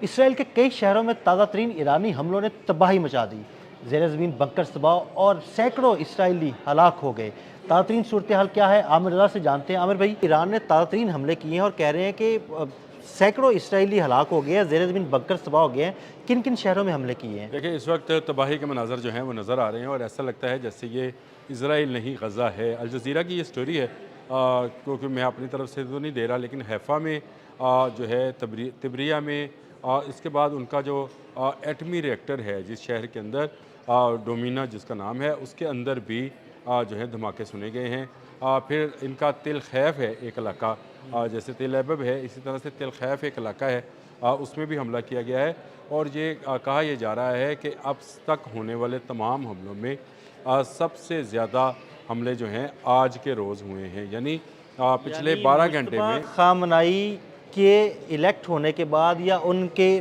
Israel के कई शहरों में ताज़ा तरीन ईरानी हमलों ने तबाही मचा दी। ज़ेर ज़मीन बंकर तबाह और सैकड़ों इसराइली हलाक हो गए। ताज़ा तरीन सूरत हाल क्या है, आमिर रज़ा से जानते हैं। आमिर भाई, ईरान ने ताज़ा तरीन हमले किए हैं और कह रहे हैं कि सैकड़ों इसराइली हलाक हो गए हैं, ज़ेर ज़मीन बंकर तबाह हो गए हैं। किन किन शहरों में हमले किए हैं? देखिए, इस वक्त तबाही के मनाज़र जो हैं वो नज़र आ रहे हैं और ऐसा लगता है जैसे ये इसराइल नहीं गज़ा है। अल जज़ीरा की ये स्टोरी है, क्योंकि मैं अपनी तरफ से तो नहीं दे रहा, लेकिन हैफ़ा में जो है तिब्रिया में, इसके बाद उनका जो एटमी रिएक्टर है जिस शहर के अंदर, डोमिना जिसका नाम है, उसके अंदर भी जो है धमाके सुने गए हैं। फिर इनका तिल खैफ है एक इलाका, जैसे तिल अबब है, इसी तरह से तिल खैफ एक इलाका है, उसमें भी हमला किया गया है। और ये कहा यह जा रहा है कि अब तक होने वाले तमाम हमलों में सबसे ज़्यादा हमले जो हैं आज के रोज़ हुए हैं, यानी पिछले 12 घंटे मुश्तबा में। खामनाई के इलेक्ट होने के बाद या उनके,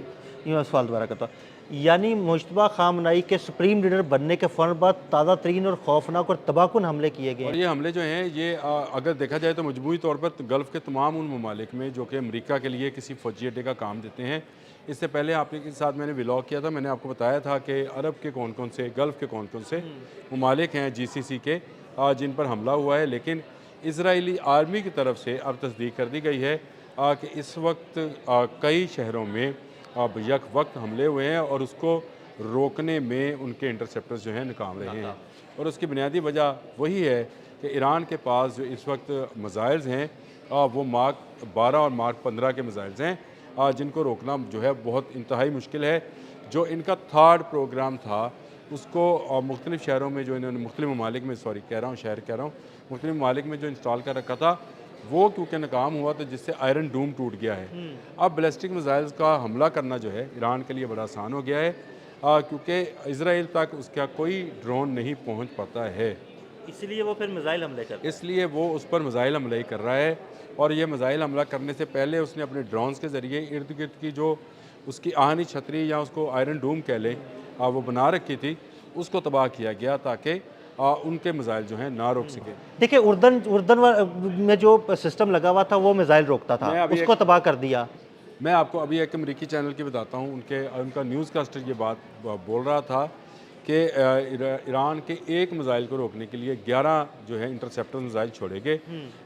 यूँ सवाल दोबारा करता हूँ, यानी मुश्तबा खामनाई के सुप्रीम लीडर बनने के फ़ौरन बाद ताज़ा तरीन और खौफनाक और तबाहकुन हमले किए गए और हैं। ये हमले जो हैं ये अगर देखा जाए तो मजमूई तौर पर गल्फ़ के तमाम उन ममालिक में जो कि अमेरिका के लिए किसी फ़ौजी अड्डे का काम देते हैं। इससे पहले आपके के साथ मैंने व्लॉग किया था, मैंने आपको बताया था कि अरब के कौन कौन से, गल्फ़ के कौन कौन से ममालिक हैं GCC के, जिन पर हमला हुआ है। लेकिन इसराइली आर्मी की तरफ से अब तस्दीक कर दी गई है कि इस वक्त कई शहरों में अब यक वक्त हमले हुए हैं और उसको रोकने में उनके इंटरसेप्टर्स जो हैं नाकाम रहे हैं। और उसकी बुनियादी वजह वही है कि ईरान के पास जो इस वक्त मिसाइल्स हैं, वो मार्क 12 और मार्क 15 के मिसाइल्स हैं, जिनको रोकना जो है बहुत इंतहाई मुश्किल है। जो इनका थर्ड प्रोग्राम था उसको मुख्तलिफ़ शहरों में, जो इन्होंने मुख्तलिफ़ ममालिक में, सॉरी कह रहा हूँ शहर कह रहा हूँ, मुख्तलिफ़ ममालिक में जो इंस्टॉल कर रखा था, वो क्योंकि नाकाम हुआ तो जिससे आयरन डूम टूट गया है। अब बैलिस्टिक मिसाइल्स का हमला करना जो है ईरान के लिए बड़ा आसान हो गया है, क्योंकि इसराइल तक उसका कोई ड्रोन नहीं पहुंच पाता है, इसलिए वो फिर मिसाइल हमले करते हैं। इसलिए वो उस पर मिसाइल हमला ही कर रहा है। और ये मिसाइल हमला करने से पहले उसने अपने ड्रोन्स के ज़रिए इर्द गिर्द की जो उसकी आहनी छतरी या उसको आयरन डूम कह लें, वो बना रखी थी, उसको तबाह किया गया ताकि उनके मिसाइल जो हैं ना रोक सके। देखिए, उर्दन उर्दन में जो सिस्टम लगा हुआ था वो मिसाइल रोकता था, मैं अभी उसको तबाह कर दिया। मैं आपको अभी एक अमेरिकी चैनल की बताता हूँ, उनका न्यूज़ कास्टर ये बात बोल रहा था कि ईरान के एक मिसाइल को रोकने के लिए 11 जो है इंटरसेप्टर मिसाइल छोड़े गए,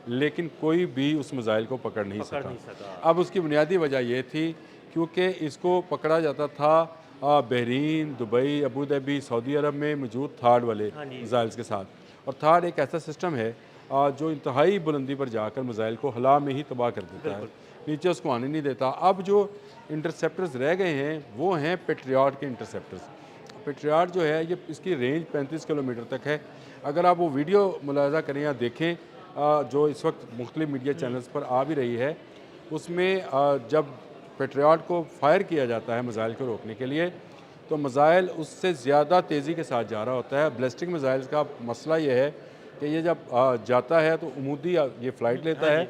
लेकिन कोई भी उस मिसाइल को पकड़ नहीं सका। अब उसकी बुनियादी वजह यह थी क्योंकि इसको पकड़ा जाता था Bahrain, Dubai, Abu Dhabi, Saudi Arab में मौजूद थार्ड वाले मिसाइल्स के साथ। और थार्ड एक ऐसा सिस्टम है जो इंतहाई बुलंदी पर जाकर मिसाइल को हला में ही तबाह कर देता है, नीचे उसको आने नहीं देता। अब जो इंटरसेप्टर्स रह गए हैं वो हैं पेट्रियाट के इंटरसेप्टर्स। पेट्रियाट जो है ये, इसकी रेंज 35 किलोमीटर तक है। अगर आप वो वीडियो मुलाहजा करें या देखें जो इस वक्त मुख्तलिफ मीडिया चैनल्स पर आ भी रही है, उसमें जब पेट्रियाट को फायर किया जाता है मिसाइल को रोकने के लिए, तो मिसाइल उससे ज़्यादा तेज़ी के साथ जा रहा होता है। बैलिस्टिक मिसाइल्स का मसला ये है कि ये जब जाता है तो उमूदी ये फ़्लाइट लेता है,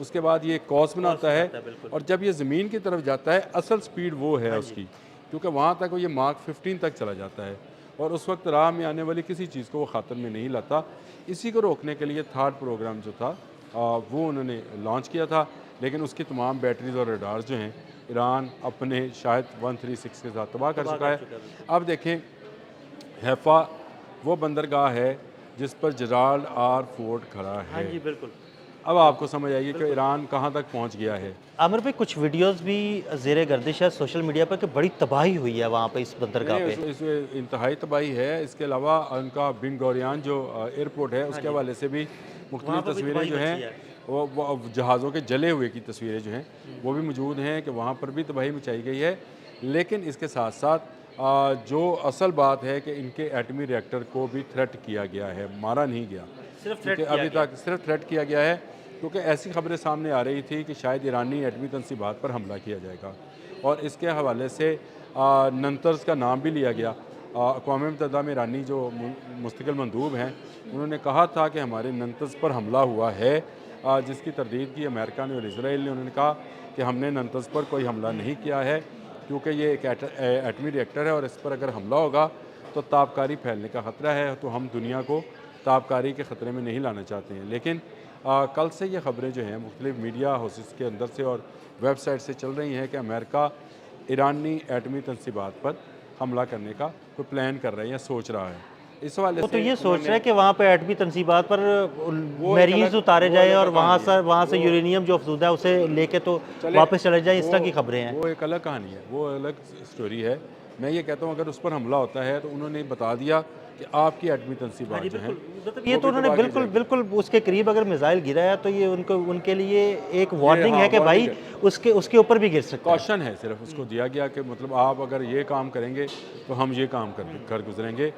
उसके बाद ये कॉस बनाता है, और जब ये ज़मीन की तरफ जाता है असल स्पीड वो है उसकी, क्योंकि वहाँ तक वो ये मार्क 15 तक चला जाता है और उस वक्त राह में आने वाली किसी चीज़ को वो ख़ातर में नहीं लाता। इसी को रोकने के लिए थर्ड प्रोग्राम जो था वो उन्होंने लॉन्च किया था, लेकिन उसकी तमाम बैटरीज़ और रडार्स जो हैं ईरान अपने शायद 136 के साथ तबाह कर चुका है। अब देखें, हैफ़ा वो बंदरगाह है जिस पर जराल्ड आर फोर्ट खड़ा हाँ है। जी, बिल्कुल। अब आपको समझ आएगी कि ईरान कहाँ तक पहुँच गया है। आमिर भाई, कुछ वीडियोस भी ज़ेरे गर्दिश है सोशल मीडिया पर कि बड़ी तबाही हुई है वहाँ पे, इस बंदरगाह नहीं, पे। इस इंतहाई तबाही है। इसके अलावा उनका बिन गौरियान जो एयरपोर्ट है उसके हवाले से भी वहाँ मुख्तलिफ पर भी तस्वीरें तबाही जो मची हैं, है। वो जहाज़ों के जले हुए की तस्वीरें जो हैं वो भी मौजूद हैं कि वहाँ पर भी तबाही मचाई गई है। लेकिन इसके साथ साथ जो असल बात है कि इनके एटमी रिएक्टर को भी थ्रेट किया गया है, मारा नहीं गया, सिर्फ क्योंकि थ्रेट किया अभी गया। तक सिर्फ थ्रेट किया गया है, क्योंकि ऐसी खबरें सामने आ रही थी कि शायद ईरानी एटमी तनसीबात पर हमला किया जाएगा। और इसके हवाले से नंतर्स का नाम भी लिया गया। अक़वाम मुत्तहिदा में ईरानी जो मुस्तकिल मंदूब हैं, उन्होंने कहा था कि हमारे नंतर्स पर हमला हुआ है, जिसकी तरदीद की अमेरिका ने और इसराइल ने। उन्होंने कहा कि हमने नंतर्स पर कोई हमला नहीं किया है, क्योंकि ये एक एटमी रिएक्टर है और इस पर अगर हमला होगा तो ताबकारी फैलने का ख़तरा है, तो हम दुनिया को ताबकारी के ख़तरे में नहीं लाना चाहते हैं। लेकिन कल से ये ख़बरें जो हैं मुख्तलिफ मीडिया हाउसेस के अंदर से और वेबसाइट से चल रही हैं कि अमेरिका ईरानी एटमी तनसीबात पर हमला करने का कोई प्लान कर रहा है या सोच रहा है। इस हवाले वो से तो ये सोच उन्होंने- रहा है कि वहाँ पे एटमी तनसीबात पर मरीज उतारे वो जाए अलग और कहानी है। वहाँ से यूरेनियम जो अफसूदा है उसे लेके तो चले वापस चले जाए, इस तरह की वो खबरें हैं। वो एक अलग कहानी है, वो अलग स्टोरी है। मैं ये कहता हूँ अगर उस पर हमला होता है तो उन्होंने बता दिया कि आपकी एटमी हाँ तनसीबात जी जो है बिल्कुल, मतलब ये वो तो भी उन्होंने तबाह की बिल्कुल जाएगी। बिल्कुल उसके करीब अगर मिसाइल गिरा है तो ये उनको उनके लिए एक वार्निंग हाँ, है कि भाई वार्निंग है। उसके उसके ऊपर भी गिर सकता है। कॉशन है सिर्फ उसको दिया गया कि मतलब आप अगर ये काम करेंगे तो हम ये काम कर गुजरेंगे।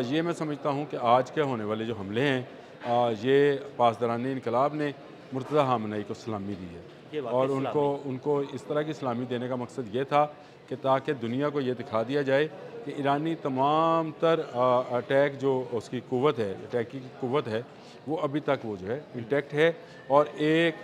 ये मैं समझता हूँ कि आज के होने वाले जो हमले हैं ये पासदारान इनकलाब ने मुर्तज़ा हामनई को सलामी दी ये है वाकई और उनको उनको इस तरह की सलामी देने का मकसद ये था कि ताकि दुनिया को ये दिखा दिया जाए कि ईरानी तमाम तर अटैक जो उसकी कुव्वत है, अटैक की कुव्वत है, वो अभी तक वो जो है इंटैक्ट है और एक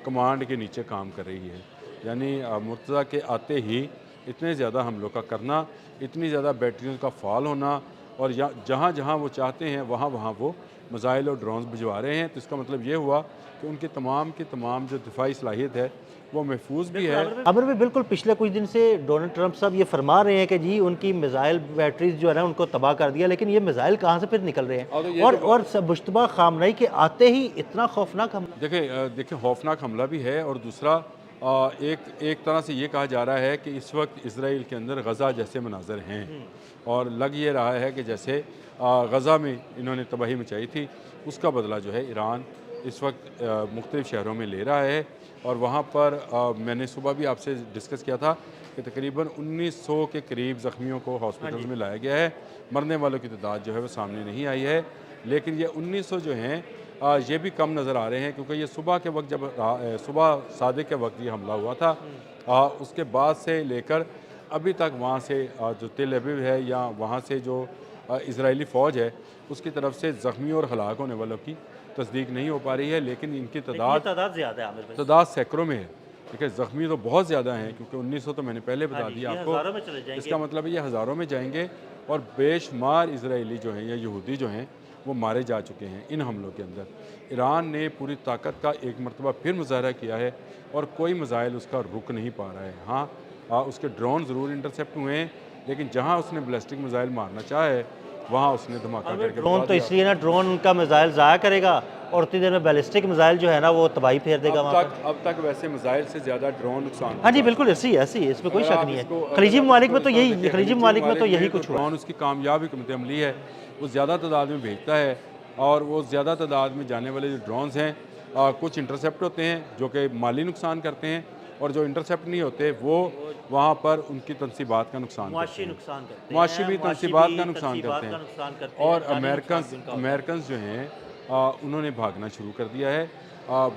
कमांड के नीचे काम कर रही है। यानी मुर्तज़ा के आते ही इतने ज़्यादा हमलों का करना, इतनी ज़्यादा बैटरियों का फाल होना और या जहाँ जहाँ वो चाहते हैं वहाँ वहाँ वो मिसाइल और ड्रोन्स भिजवा रहे हैं। तो इसका मतलब ये हुआ कि उनकी तमाम की तमाम जो दिफाई सलाहियत है वो महफूज भी है। अमर भी बिल्कुल पिछले कुछ दिन से डोनाल्ड ट्रंप साहब ये फरमा रहे हैं कि जी उनकी मिसाइल बैटरीज जो है ना उनको तबाह कर दिया, लेकिन ये मिसाइल कहाँ से फिर निकल रहे और तो हैं ये और मुश्तबा खामनई के आते ही इतना खौफनाक हमला। देखिए खौफनाक हमला भी है और दूसरा एक तरह से ये कहा जा रहा है कि इस वक्त इसराइल के अंदर गज़ा जैसे मनाजर हैं और लग ये रहा है कि जैसे गज़ा में इन्होंने तबाही मचाई थी उसका बदला जो है ईरान इस वक्त मुख्तलिफ़ शहरों में ले रहा है। और वहाँ पर मैंने सुबह भी आपसे डिस्कस किया था कि तकरीबन 1900 के करीब ज़ख्मियों को हॉस्पिटल में लाया गया है। मरने वालों की तादाद जो है वो सामने नहीं आई है, लेकिन ये 1900 जो हैं ये भी कम नज़र आ रहे हैं क्योंकि ये सुबह के वक्त जब सुबह सादिक के वक्त ये हमला हुआ था उसके बाद से लेकर अभी तक वहाँ से जो तेल अवीव है या वहाँ से जो इजरायली फ़ौज है उसकी तरफ से ज़ख्मी और हलाक होने वालों की तस्दीक नहीं हो पा रही है, लेकिन इनकी तादाद ज़्यादा है आमिर भाई। तादाद सैकड़ों में है। देखिए ज़ख्मी तो बहुत ज़्यादा हैं क्योंकि 1900 तो मैंने पहले बता दिया हज़ारों में आपको। चले जाएंगे। इसका मतलब है ये हज़ारों में जाएंगे और बेशुमार इजरायली जो हैं या यहूदी जो हैं वो मारे जा चुके हैं इन हमलों के अंदर। ईरान ने पूरी ताकत का एक मरतबा फिर मुजाहरा किया है और कोई मिसाइल उसका रुक नहीं पा रहा है। हाँ उसके ड्रोन ज़रूर इंटरसेप्ट हुए हैं, लेकिन जहाँ उसने बैलिस्टिक मिसाइल मारना चाहे वहाँ उसने धमाका करके ड्रोन उड़ा तो दिया। इसलिए ना ड्रोन उनका मिसाइल ज़ाया करेगा और उतनी देर में बैलिस्टिक मिसाइल जो है ना वो तबाही फेर देगा वहाँ पर। अब तक वैसे मिसाइल से ज़्यादा ड्रोन नुकसान हाँ जी बिल्कुल, ऐसी है, इसमें कोई अगर शक आप नहीं है। इसको- खलीजी अगर आप ममालिक में इसको तो इस तरह यही देखिए, खलीजी ममालिक में तो यही तो कुछ हुआ। ड्रोन उसकी कामयाब हिकमत अमली है, वो ज़्यादा तादाद में भेजता है और वो ज़्यादा तादाद में जाने वाले जो ड्रोन्स हैं कुछ इंटरसेप्ट होते हैं जो कि माली नुकसान करते हैं और जो इंटरसेप्ट नहीं होते वो वहाँ पर उनकी तनसीबात का नुकसान करते हैं। नुकसान करते मुआशी भी तनसीबात का नुकसान करते हैं नुकसान करते और अमेरिकन जो हैं उन्होंने भागना शुरू कर दिया है।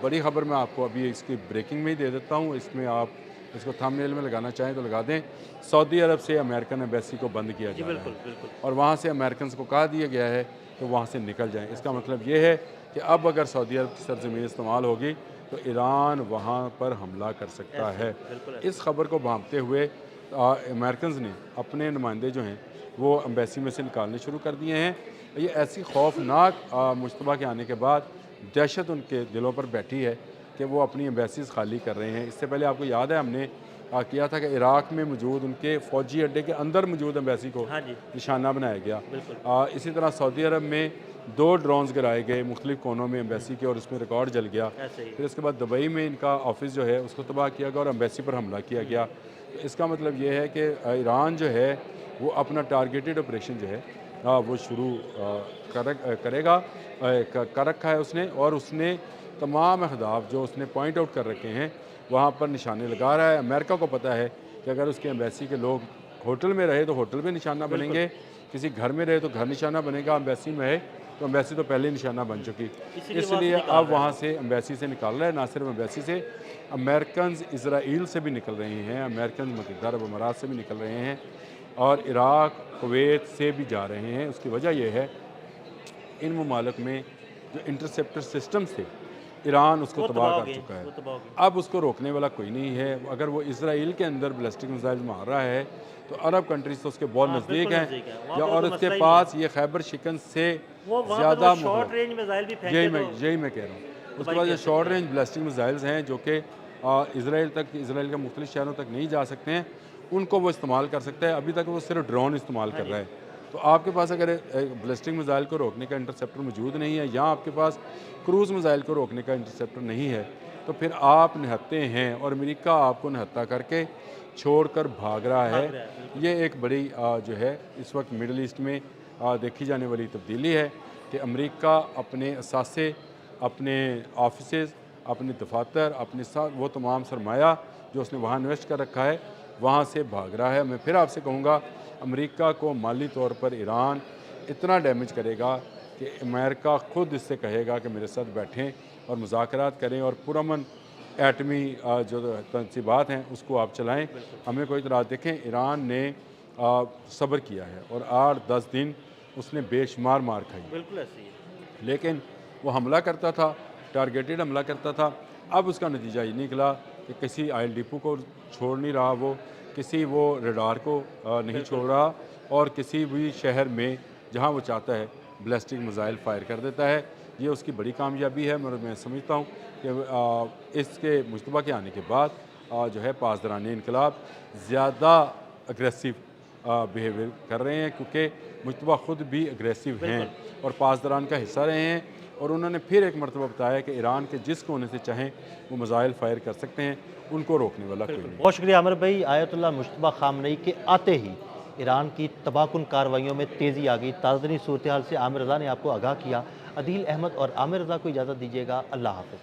बड़ी खबर मैं आपको अभी इसकी ब्रेकिंग में ही दे देता हूँ, इसमें आप इसको थंबनेल में लगाना चाहें तो लगा दें। सऊदी अरब से अमेरिकन एम्बेसी को बंद किया जा रहा है और वहाँ से अमेरिकन को कहा दिया गया है तो वहाँ से निकल जाएं। इसका मतलब ये है कि अब अगर सऊदी अरब की सरजमीन इस्तेमाल होगी तो ईरान वहाँ पर हमला कर सकता है। इस खबर को भांपते हुए अमेरिकन ने अपने नुमाइंदे जो हैं वो एम्बेसी में से निकालने शुरू कर दिए हैं। ये ऐसी खौफनाक मुश्तबा के आने के बाद दहशत उनके दिलों पर बैठी है कि वो अपनी एम्बेसीज खाली कर रहे हैं। इससे पहले आपको याद है हमने किया था कि इराक़ में मौजूद उनके फ़ौजी अड्डे के अंदर मौजूद एम्बेसी को निशाना बनाया गया। इसी तरह सऊदी अरब में 2 ड्रोन्स गिराए गए मुख्तलिफ कोनों में एम्बेसी के और उसमें रिकॉर्ड जल गया। फिर इसके बाद दुबई में इनका ऑफिस जो है उसको तबाह किया गया और एम्बेसी पर हमला किया गया। तो इसका मतलब ये है कि ईरान जो है वो अपना टारगेटेड ऑपरेशन जो है वो शुरू करेगा कर रखा है उसने और उसने तमाम अहदाफ जो उसने पॉइंट आउट कर रखे हैं वहाँ पर निशाने लगा रहा है। अमेरिका को पता है कि अगर उसके एम्बेसी के लोग होटल में रहे तो होटल में निशाना बनेंगे, किसी घर में रहे तो घर निशाना बनेगा, एम्बेसी में है तो एम्बेसी तो पहले निशाना बन चुकी, इसलिए अब वहाँ से एम्बेसी से निकाल रहा है। ना सिर्फ एम्बेसी से, अमेरिकन इसराइल से भी निकल रहे हैं, अमेरिकन मुत्तहिदा अरब अमारात से भी निकल रहे हैं और इराक़ कुवैत से भी जा रहे हैं। उसकी वजह यह है इन ममालिक में जो इंटरसेप्टर सिस्टम थे ईरान उसको तबाह कर चुका है। अब उसको रोकने वाला कोई नहीं है। अगर वो इसराइल के अंदर बैलिस्टिक मिसाइल मार रहा है तो अरब कंट्रीज तो उसके बहुत नज़दीक हैं या और उसके पास ये खैबर शिकन से ज़्यादा यही मैं कह रहा हूँ। उसके पास ये शॉर्ट रेंज बैलिस्टिक मिसाइल्स हैं जो कि इसराइल का मुख्तलिफ शहरों तक नहीं जा सकते हैं उनको वो इस्तेमाल कर सकता है। अभी तक वो सिर्फ ड्रोन इस्तेमाल कर रहा है। तो आपके पास अगर बैलिस्टिक मिसाइल को रोकने का इंटरसेप्टर मौजूद नहीं है या आपके पास क्रूज़ मिसाइल को रोकने का इंटरसेप्टर नहीं है, तो फिर आप निहत्ते हैं और अमेरिका आपको निहत्ता करके छोड़कर भाग रहा है। ये एक बड़ी जो है इस वक्त मिडल ईस्ट में देखी जाने वाली तब्दीली है कि अमेरिका अपने असासे, अपने ऑफिसेज़, अपने दफातर, अपने साथ वो तमाम सरमाया जो उसने वहाँ इन्वेस्ट कर रखा है, वहाँ से भाग रहा है। मैं फिर आपसे कहूँगा, अमेरिका को माली तौर पर ईरान इतना डैमेज करेगा कि अमेरिका ख़ुद इससे कहेगा कि मेरे साथ बैठें और मुज़ाकरात करें और पुरअमन एटमी जो तनसीबात हैं उसको आप चलाएँ। हमें कोई इतराज़ देखें, ईरान ने सब्र किया है और 8-10 दिन उसने बेशुमार मार खाई, बिल्कुल ऐसे ही है। लेकिन वो हमला करता था, टारगेटेड हमला करता था। अब उसका नतीजा ये निकला कि किसी ऑयल डिपो को छोड़ नहीं रहा, वो किसी वो रडार को नहीं छोड़ रहा और किसी भी शहर में जहाँ वो चाहता है बैलिस्टिक मिसाइल फायर कर देता है। ये उसकी बड़ी कामयाबी है। मैं समझता हूँ कि इसके मुश्तबा के आने के बाद जो है पासदारान इनकलाब ज़्यादा अग्रेसिव बिहेवियर कर रहे हैं, क्योंकि मुश्तबा ख़ुद भी अग्रेसिव हैं और पासदारान का हिस्सा रहे हैं। और उन्होंने फिर एक मरतबा बताया कि ईरान के जिस कोने से चाहें वो मिसाइल फायर कर सकते हैं, उनको रोकने वाला कोई नहीं। बहुत शुक्रिया आमिर भाई। आयतुल्लाह मुश्तबा खामनई के आते ही ईरान की तबाहकुन कार्रवाइयों में तेज़ी आ गई। ताज़ा सूरत हाल से आमिर रज़ा ने आपको आगाह किया। अदील अहमद और आमिर रज़ा को इजाज़त दीजिएगा। अल्लाह हाफ़िज़।